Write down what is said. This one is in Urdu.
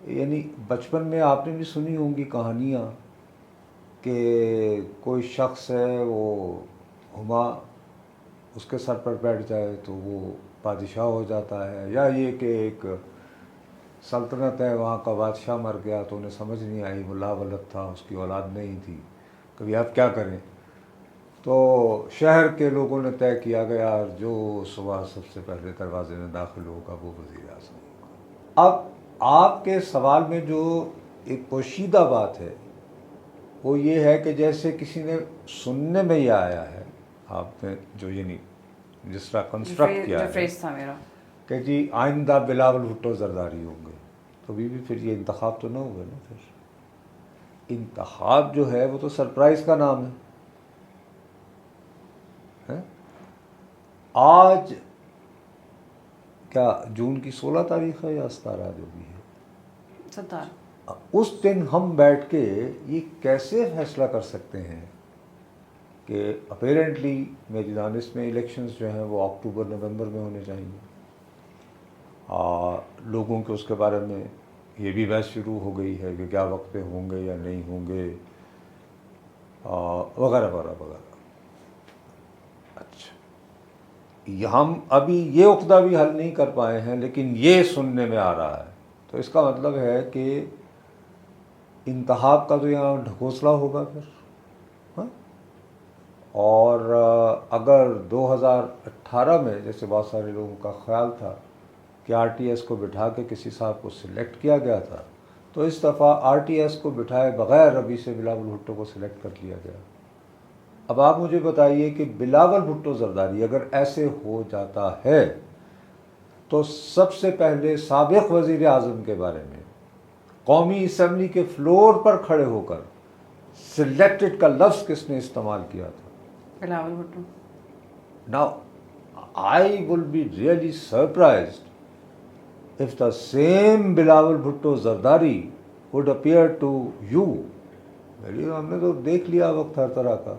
یعنی بچپن میں آپ نے بھی سنی ہوں گی کہانیاں کہ کوئی شخص ہے وہ ہما اس کے سر پر بیٹھ جائے تو وہ بادشاہ ہو جاتا ہے، یا یہ کہ ایک سلطنت ہے وہاں کا بادشاہ مر گیا تو انہیں سمجھ نہیں آئی، وہ لا ولد تھا، اس کی اولاد نہیں تھی، کبھی آپ کیا کریں، تو شہر کے لوگوں نے طے کیا گیا جو صبح سب سے پہلے دروازے میں داخل ہوگا وہ وزیر اعظم ہوگا۔ اب آپ کے سوال میں جو ایک پوشیدہ بات ہے وہ یہ ہے کہ جیسے کسی نے سننے میں یہ آیا ہے، آپ نے جو یعنی جس طرح کنسٹرکٹ کیا ہے فریز تھا میرا کہ جی آئندہ بلاول بھٹو زرداری ہوں گے، تو بھی پھر یہ انتخاب تو نہ ہوئے نا، پھر انتخاب جو ہے وہ تو سرپرائز کا نام ہے۔ آج کیا جون کی 16 تاریخ ہے یا 17 جو بھی ہے، 17، اس دن ہم بیٹھ کے یہ کیسے فیصلہ کر سکتے ہیں کہ اپیرنٹلی میری دانش میں الیکشنز جو ہیں وہ اکتوبر نومبر میں ہونے چاہیے، اور لوگوں کے اس کے بارے میں یہ بھی بحث شروع ہو گئی ہے کہ کیا وقت پہ ہوں گے یا نہیں ہوں گے، وغیرہ وغیرہ وغیرہ۔ اچھا، ہم ابھی یہ عقدہ بھی حل نہیں کر پائے ہیں، لیکن یہ سننے میں آ رہا ہے، تو اس کا مطلب ہے کہ انتخاب کا تو یہاں ڈھکوسلا ہوگا پھر، ہاں؟ اور اگر 2018 میں جیسے بہت سارے لوگوں کا خیال تھا کہ آر ٹی ایس کو بٹھا کے کسی صاحب کو سلیکٹ کیا گیا تھا، تو اس دفعہ آر ٹی ایس کو بٹھائے بغیر ابھی سے بلاول بھٹو کو سلیکٹ کر لیا گیا۔ اب آپ مجھے بتائیے کہ بلاول بھٹو زرداری اگر ایسے ہو جاتا ہے تو سب سے پہلے سابق وزیر اعظم کے بارے میں قومی اسمبلی کے فلور پر کھڑے ہو کر سلیکٹڈ کا لفظ کس نے استعمال کیا تھا؟ Bilawal Bhutto. Now, I will be really surprised if the same Bilawal Bhutto Zardari would appear to you. ہم نے تو دیکھ لیا وقت ہر طرح کا۔